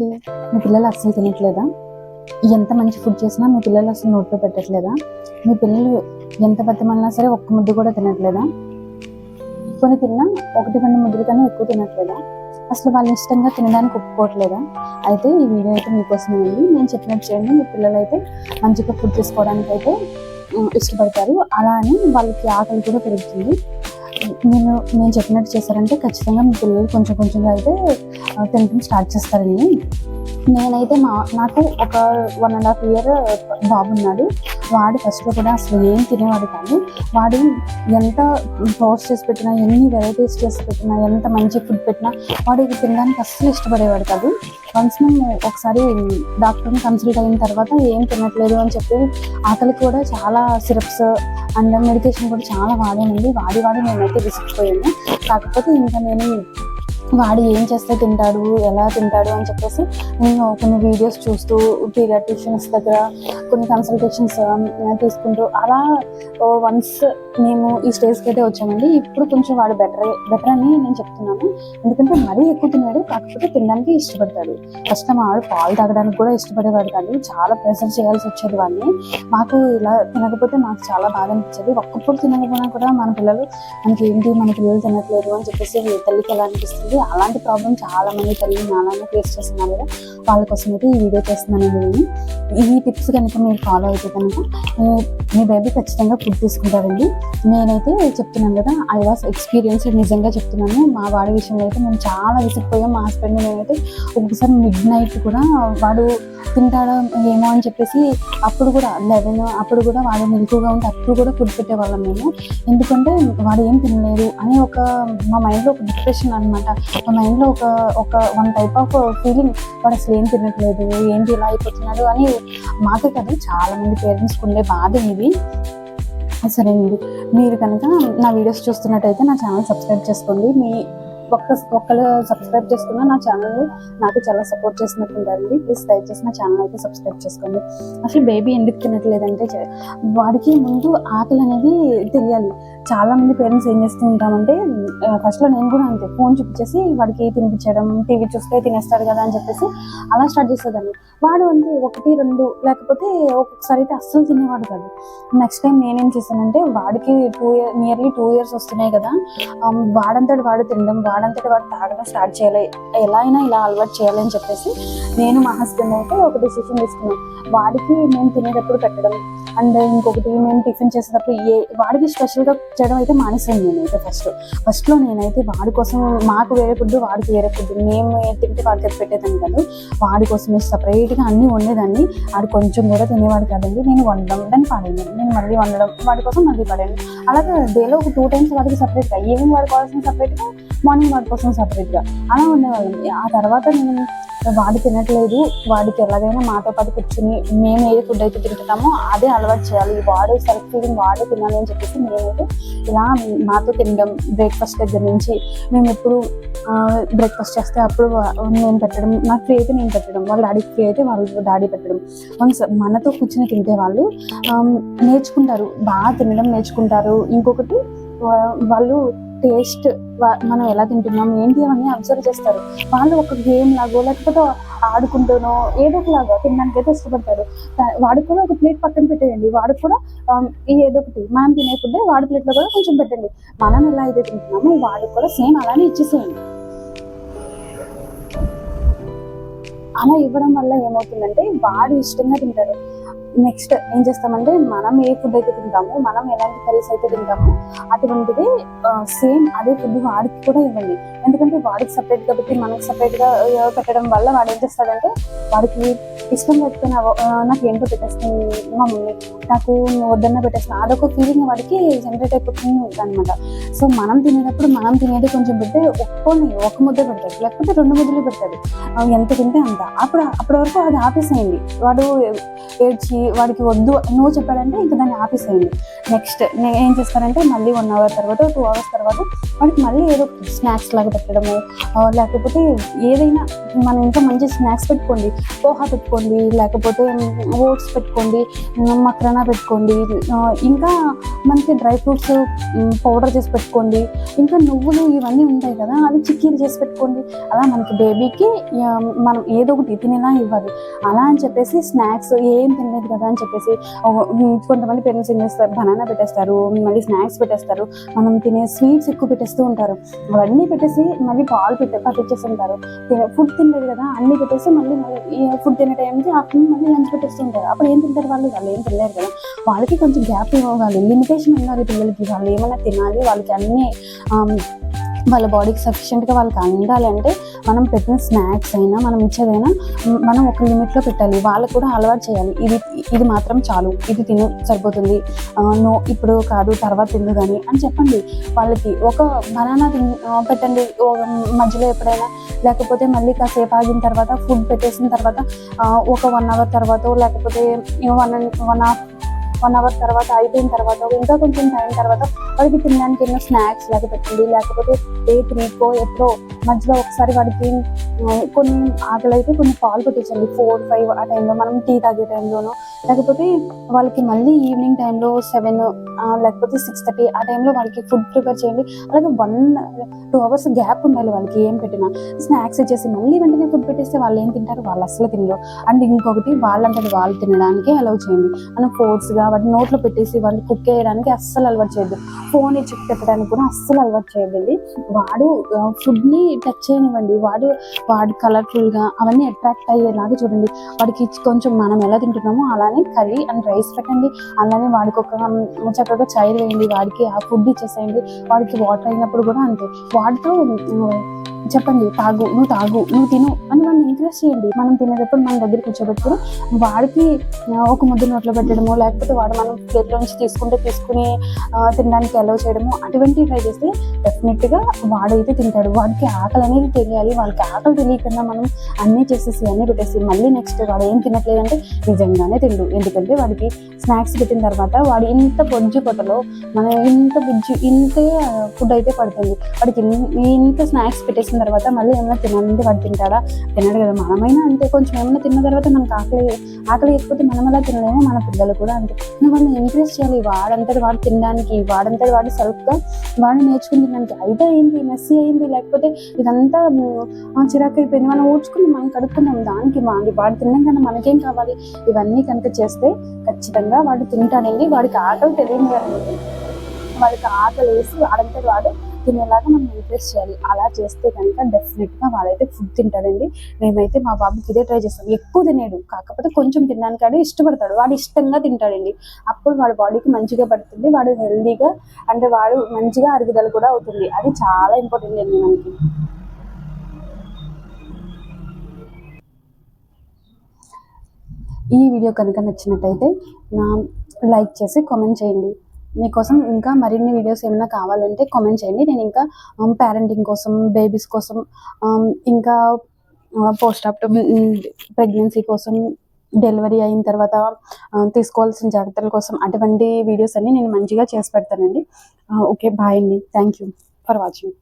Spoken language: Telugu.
ఏంటండి మీ పిల్లలు అస్సలు తినట్లేదా? ఎంత మంచి ఫుడ్ చేసినా మీ పిల్లలు అసలు నోట్లో పెట్టట్లేదా? మీ పిల్లలు ఎంత బతిమన్నా సరే ఒక్క ముద్దు కూడా తినట్లేదా? కొన్ని తిన్నా 1-2 ముద్దల కన్నా ఎక్కువ తినట్లేదా? అసలు వాళ్ళు ఇష్టంగా తినడానికి ఒప్పుకోవట్లేదా? అయితే ఈ వీడియో అయితే మీకోసమే అండి. నేను చెప్పినట్టు చేయండి, మీ పిల్లలు అయితే మంచిగా ఫుడ్ తీసుకోవడానికి అయితే ఇష్టపడతారు. అలా అని వాళ్ళకి ఆకలి కూడా పెరుగుతుంది. నేను చెప్పినట్టు చేశారంటే ఖచ్చితంగా మీ పిల్లలు కొంచెం కొంచెంగా అయితే తినడం స్టార్ట్ చేస్తారండి. నేనైతే నాకు ఒక 1.5 year బాబు ఉన్నాడు. వాడు ఫస్ట్లో కూడా అసలు ఏం తినేవాడు కాదు. వాడు ఎంత టోస్ట్ చేసి పెట్టినా, ఎన్ని వెరైటీస్ చేసి పెట్టినా, ఎంత మంచి ఫుడ్ పెట్టినా వాడు తినడానికి అస్సలు ఇష్టపడేవాడు కాదు. వన్స్ మేము ఒకసారి డాక్టర్ని కన్సల్ట్ అయిన తర్వాత ఏం తినట్లేదు అని చెప్పి ఆకలికి కూడా చాలా సిరప్స్ అండ్ మెడికేషన్ కూడా చాలా వాడానండి. వాడి నేనైతే విసిగిపోయాను. కాకపోతే ఇంకా నేను వాడు ఏం చేస్తే తింటాడు, ఎలా తింటాడు అని చెప్పేసి నేను కొన్ని వీడియోస్ చూస్తూ పీడియాట్రిషియన్స్ దగ్గర కొన్ని కన్సల్టేషన్స్ తీసుకుంటూ అలా వన్స్ మేము ఈ స్టేజ్కి అయితే వచ్చామండి. ఇప్పుడు కొంచెం వాడు బెటర్ అని నేను చెప్తున్నాను. ఎందుకంటే మరీ ఎక్కువ తిన్నాడు, కాకపోతే తినడానికి ఇష్టపడతాడు. ఫస్ట్ వాడు పాలు తాగడానికి కూడా ఇష్టపడేవాడు కాదు. చాలా ప్రెషర్ చేయాల్సి వచ్చేది వాడిని. మాకు ఇలా తినకపోతే మాకు చాలా బాధ అనిపించేది. ఒక్కప్పుడు తినకపోయినా కూడా మన పిల్లలు మన పిల్లలు తినట్లేదు అని చెప్పేసి తల్లికి ఎలా అనిపిస్తుంది. అలాంటి ప్రాబ్లం చాలా మంది తల్లి నాన్న ఫేస్ చేస్తున్నారు కదా, వాళ్ళ కోసం అయితే ఈ వీడియో చేస్తున్నాను. నేను ఈ టిప్స్ కనుక మీరు ఫాలో అయితే కనుక మీ బేబీ ఖచ్చితంగా ఫుడ్ తీసుకుంటారండి. నేనైతే చెప్తున్నాను కదా, ఐ వాస్ ఎక్స్పీరియన్స్, నిజంగా చెప్తున్నాను. మా వాడి విషయంలో అయితే మేము చాలా విసిగిపోయాం. మా హస్బెండ్ నేనైతే ఒక్కసారి మిడ్-నైట్ కూడా వాడు తింటాడో ఏమో అని చెప్పేసి అప్పుడు కూడా 11 అప్పుడు కూడా వాడు మిల్కుగా ఉంటే అప్పుడు కూడా ఫుడ్ పెట్టేవాళ్ళం మేము. ఎందుకంటే వాడు ఏం తినలేదు అని మా మైండ్లో ఒక డిప్రెషన్ అనమాట. మా మైండ్లో ఒక వన్ టైప్ ఆఫ్ ఫీలింగ్, వాడు అసలు ఏం తినట్లేదు, ఏంటి ఇలా అయిపోతున్నాడు అని. మాకే కదా చాలా మంది పేరెంట్స్కి ఉండే బాధ ఇది. సరే అండి, మీరు కనుక నా వీడియోస్ చూస్తున్నట్టయితే నా ఛానల్ సబ్స్క్రైబ్ చేసుకోండి. ఒక్కరు సబ్స్క్రైబ్ చేసుకున్న నా ఛానల్ నాకు చాలా సపోర్ట్ చేసినట్టు ఉంటారండి. ప్లీజ్ దయచేసి నా ఛానల్ అయితే సబ్స్క్రైబ్ చేసుకోండి. అసలు బేబీ ఎందుకు తినట్లేదంటే వాడికి ముందు ఆకలి అనేది తెలియాలి. చాలా మంది పేరెంట్స్ ఏం చేస్తూ ఉంటామంటే, ఫస్ట్లో నేను కూడా అంతే, ఫోన్ చూపించేసి వాడికి తినిపించడం, టీవీ చూస్తే తినేస్తాడు కదా అని చెప్పేసి అలా స్టార్ట్ చేసేదాన్ని. వాడు అంటే 1-2 లేకపోతే ఒక్కొక్కసారి అయితే అస్సలు తినేవాడు కాదు. నెక్స్ట్ టైం నేనేం చేశానంటే, వాడికి నియర్లీ 2 years వస్తున్నాయి కదా, వాడంతటి వాడు తినడం, వాడంతటి వాడు తాగడం స్టార్ట్ చేయాలి, ఎలా అయినా ఇలా అలవాటు చేయాలి అని చెప్పేసి నేను మా హస్బెండ్ అయితే ఒక డిసిషన్ తీసుకున్నాం. వాడికి మేము తినేటప్పుడు పెట్టడం అండ్ ఇంకొకటి మేము టిఫిన్ చేసేటప్పుడు వాడికి స్పెషల్గా చేయడం అయితే మానేసాను. నేనైతే ఫస్ట్లో నేనైతే వాడి కోసం మాకు వేరే ఫుడ్, వాడికి వేరే ఫుడ్, మేము తింటే వాడికి అది పెట్టేదాన్ని కాదు. వాడి కోసం సపరేట్గా అన్నీ వండేదాన్ని. వాడు కొంచెం కూడా తినేవాడు కాదండి. నేను వండడం దాన్ని పాడేది, నేను మళ్ళీ వండడం వాడి కోసం మళ్ళీ పడాను. అలాగే డేలో ఒక 2 times వాడికి సపరేట్గా, ఈవినింగ్ వాడి కోసం సపరేట్గా, మార్నింగ్ వాడి కోసం సపరేట్గా అలా ఉండేవాళ్ళం. ఆ తర్వాత నేను వాడు తినట్లేదు, వాడికి ఎలాగైనా మాతో పాటు కూర్చుని మేము ఏ ఫుడ్ అయితే తింటున్నామో అదే అలవాటు చేయాలి, వాడే సెల్ఫ్ ఫీడింగ్ వాడే తినాలి అని చెప్పేసి నేనైతే ఇలా మాతో తినడం, బ్రేక్ఫాస్ట్ దగ్గర నుంచి మేము ఎప్పుడు బ్రేక్ఫాస్ట్ చేస్తే అప్పుడు నేను పెట్టడం, నాకు ఫ్రీ అయితే నేను పెట్టడం, వాళ్ళ డాడీకి ఫ్రీ అయితే వాళ్ళ డాడీ పెట్టడం. వన్స్ మనతో కూర్చొని తింటే వాళ్ళు నేర్చుకుంటారు, బాగా తినడం నేర్చుకుంటారు. ఇంకొకటి వాళ్ళు టేస్ట్, మనం ఎలా తింటున్నాం ఏంటి అవన్నీ అబ్జర్వ్ చేస్తారు. వాళ్ళు ఒక గేమ్ లాగో లేకపోతే ఆడుకుంటూనో ఏదో ఒకలాగా తినడానికి అయితే ఇష్టపడతారు. వాడికి కూడా ఒక ప్లేట్ పక్కన పెట్టేయండి, వాడికి కూడా ఏదో ఒకటి మనం తినే ఫుడ్ వాడి ప్లేట్లో కూడా కొంచెం పెట్టండి. మనం ఎలా అయితే తింటున్నామో వాడికి కూడా సేమ్ అలానే ఇచ్చేసేయండి. అలా ఇవ్వడం వల్ల ఏమవుతుందంటే వాడు ఇష్టంగా తింటాడు. నెక్స్ట్ ఏం చేస్తామంటే, మనం ఏ ఫుడ్ అయితే తింటామో, మనం ఎలాంటి కర్రీస్ అయితే తింటామో అటువంటిది సేమ్ అదే ఫుడ్ వాడికి కూడా ఇవ్వండి. ఎందుకంటే వాడికి సపరేట్గా పెట్టి మనకి సపరేట్గా పెట్టడం వల్ల వాడు ఏం చేస్తాడంటే, వాడికి ఇష్టం లేకపోయినా నాకు ఏంటో పెట్టేస్తుంది మా మమ్మీ, నాకు వద్దన్న పెట్టేస్తున్నా, అదొక ఫీలింగ్ వాడికి జనరేట్ అయిపోతుంది అనమాట. సో మనం తినేటప్పుడు మనం తినేది కొంచెం పెడితే ఒక ముద్ద పెడతాడు, లేకపోతే 2 ముద్దలు పెడతాడు, ఎంత తింటే అంత. అప్పటి వరకు అది ఆపేసేయండి. వాడు ఏడ్చి వాడికి వద్దు నో చెప్పాడంటే ఇంకా దాన్ని ఆపేసేయండి. నెక్స్ట్ ఏం చేస్తారంటే మళ్ళీ 1 అవర్ తర్వాత 2 అవర్స్ తర్వాత వాడికి మళ్ళీ ఏదో స్నాక్స్ లాగా పెట్టడము, లేకపోతే ఏదైనా మనం ఇంకా మంచి స్నాక్స్ పెట్టుకోండి, పోహా పెట్టుకోండి, లేకపోతే ఓట్స్ పెట్టుకోండి, మక్రానా పెట్టుకోండి, ఇంకా మనకి డ్రై ఫ్రూట్స్ పౌడర్ చేసి పెట్టుకోండి, ఇంకా నువ్వులు ఇవన్నీ ఉంటాయి కదా అవి చిక్కీలు చేసి పెట్టుకోండి. అలా మనకి బేబీకి మనం ఏదో ఒకటి తినేలా ఇవ్వాలి. అలా అని చెప్పేసి స్నాక్స్ ఏం తినలేదు కదా అని చెప్పేసి కొంతమంది పేరెంట్స్ ఏం చేస్తారు, బనానా పెట్టేస్తారు, మళ్ళీ స్నాక్స్ పెట్టేస్తారు, మనం తినే స్వీట్స్ ఎక్కువ పెట్టేస్తూ ఉంటారు. అవన్నీ పెట్టేసి మళ్ళీ పాలు పట్టించేస్తుంటారు. ఫుడ్ తినలేదు కదా అన్నీ పెట్టేసి మళ్ళీ ఫుడ్ తినే టైంకి ఆఫ్టర్నూన్ మళ్ళీ లంచ్ పెట్టేస్తుంటారు. అప్పుడు ఏం తింటారు వాళ్ళు ఏం తినలేరు కదా. వాళ్ళకి కొంచెం గ్యాప్ ఇవ్వాలి, లిమిటేషన్ ఉండాలి పిల్లలకి. వాళ్ళు ఏమైనా తినాలి, వాళ్ళకి అన్నీ వాళ్ళ బాడీకి సఫిషియెంట్గా వాళ్ళకి అందాలి అంటే మనం పెట్టిన స్నాక్స్ అయినా మనం ఇచ్చేదైనా మనం ఒక లిమిట్లో పెట్టాలి. వాళ్ళకు కూడా అలవాటు చేయాలి. ఇది మాత్రం చాలు, ఇది తిను సరిపోతుంది, నో ఇప్పుడు కాదు తర్వాత తిందు కానీ అని చెప్పండి. వాళ్ళకి ఒక బనానా పెట్టండి మధ్యలో ఎప్పుడైనా, లేకపోతే మళ్ళీ కాసేపు ఆగిన తర్వాత ఫుడ్ పెట్టేసిన తర్వాత ఒక 1 అవర్ తర్వాత, లేకపోతే 1 అవర్ తర్వాత అయిపోయిన తర్వాత ఇంకా కొంచెం టైం తర్వాత వాడికి తినడానికి ఎన్నో స్నాక్స్ లాగా పెట్టండి. లేకపోతే 3కో ఎప్పుడో మధ్యలో ఒకసారి వాడికి కొన్ని ఆకలి అయితే కొన్ని పాలు పెట్టించండి. 4-5 ఆ టైంలో మనం టీ తాగే టైంలోనో, లేకపోతే వాళ్ళకి మళ్ళీ ఈవినింగ్ టైంలో 7 లేకపోతే 6:30 ఆ టైంలో వాళ్ళకి ఫుడ్ ప్రిపేర్ చేయండి. అలాగే 1-2 అవర్స్ గ్యాప్ ఉండాలి వాళ్ళకి ఏం పెట్టినా. స్నాక్స్ ఇచ్చేసి మళ్ళీ వెంటనే ఫుడ్ పెట్టేస్తే వాళ్ళు ఏం తింటారు, వాళ్ళు అసలు తినరు. అండ్ ఇంకొకటి వాళ్ళంతటి వాళ్ళు తినడానికి అలౌ చేయండి. మనం ఫోర్స్గా వాటి నోట్లో పెట్టేసి వాళ్ళు కుక్ చేయడానికి అస్సలు అలవాటు చేయొద్దు. ఫోన్ ఇచ్చి పెట్టడానికి కూడా అస్సలు అలవాటు చేయద్దండి. వాడు ఫుడ్ని టచ్ చేయనివ్వండి. వాడు కలర్ఫుల్గా అవన్నీ అట్రాక్ట్ అయ్యేలాగా చూడండి. వాడికి కొంచెం మనం ఎలా తింటున్నామో అలానే కర్రీ అండ్ రైస్ పెట్టండి. అలానే వాడికి ఒక చక్కగా చైర్ వేయండి, వాడికి ఆ ఫుడ్ ఇచ్చేసేయండి. వాడికి వాటర్ అయినప్పుడు కూడా అంతే, వాడితో చెప్పండి నువ్వు తిను అని వాడిని ఎంకరేజ్ చేయండి. మనం తినేటప్పుడు మన దగ్గర కూర్చోబెట్టుకుని వాడికి ఒక ముద్దు నోట్లో పెట్టడము, లేకపోతే వాడు మనం ప్లేట్లో నుంచి తీసుకుని తినడానికి అలౌ చేయడము, అటువంటివి ట్రై చేస్తే డెఫినెట్గా వాడైతే తింటాడు. వాడికి ఆకలి అనేది తెలియాలి. వాళ్ళకి ఆకలి తెలియకుండా మనం అన్నీ చేసేసి అన్నీ పెట్టేసి మళ్ళీ నెక్స్ట్ వాడు ఏం తినట్లేదంటే నిజంగానే తిండు. ఎందుకంటే వాడికి స్నాక్స్ పెట్టిన తర్వాత వాడు ఇంత బొజ్జు పొట్టలో మనం ఇంతే ఫుడ్ అయితే పడుతుంది. వాడికి ఇంత స్నాక్స్ పెట్టేసిన తర్వాత మళ్ళీ ఏమైనా తినాలంటే వాడు తింటాడా? తినడు కదా. మనమైనా అంతే, కొంచెం ఏమైనా తిన్న తర్వాత మనకు ఆకలి లేకపోతే మనం ఎలా తినలేమో మన పిల్లలు కూడా అంతే. వాళ్ళని ఎంకరేజ్ చేయాలి. వాడంతటి వాడు తినడానికి, వాడంతటి వాడు సెల్ఫ్గా వాడు నేర్చుకుని తినడానికి. అయితే అయింది, మెస్సీ అయింది, లేకపోతే ఇదంతా చిరాకు అయిపోయింది, మనం ఊడ్చుకుని మనం కడుక్కున్నాం, దానికి వాడు తినడం కన్నా మనకేం కావాలి? ఇవన్నీ కనుక చేస్తే ఖచ్చితంగా వాడు తింటాడండి. వాడికి ఆకలి తెలియదు, వాడికి ఆకలి వేసి వాడంతటి వాడు తినేలాగా మనం ఎంకరేజ్ చేయాలి. అలా చేస్తే కనుక డెఫినెట్గా వాడైతే ఫుడ్ తింటాడండి. మేమైతే మా బాబుకి ఇదే ట్రై చేస్తాం. ఎక్కువ తినేడు, కాకపోతే కొంచెం తినడానికి ఇష్టపడతాడు. వాడు ఇష్టంగా తింటాడండి. అప్పుడు వాడి బాడీకి మంచిగా పడుతుంది, వాడు హెల్దీగా అంటే వాడు మంచిగా అరుగుదల కూడా అవుతుంది. అది చాలా ఇంపార్టెంట్ అండి మనకి. ఈ వీడియో కనుక నచ్చినట్టయితే లైక్ చేసి కామెంట్ చేయండి. మీకోసం ఇంకా మరిన్ని వీడియోస్ ఏమైనా కావాలంటే కామెంట్ చేయండి. నేను ఇంకా పేరెంటింగ్ కోసం, బేబీస్ కోసం, ఇంకా పోస్ట్ ఆఫ్టర్ ప్రెగ్నెన్సీ కోసం, డెలివరీ అయిన తర్వాత తీసుకోవాల్సిన జాగ్రత్తల కోసం అటువంటి వీడియోస్ అన్ని నేను మంచిగా చేసి పెడతానండి. ఓకే, బాయ్ అండి. Thank you for watching.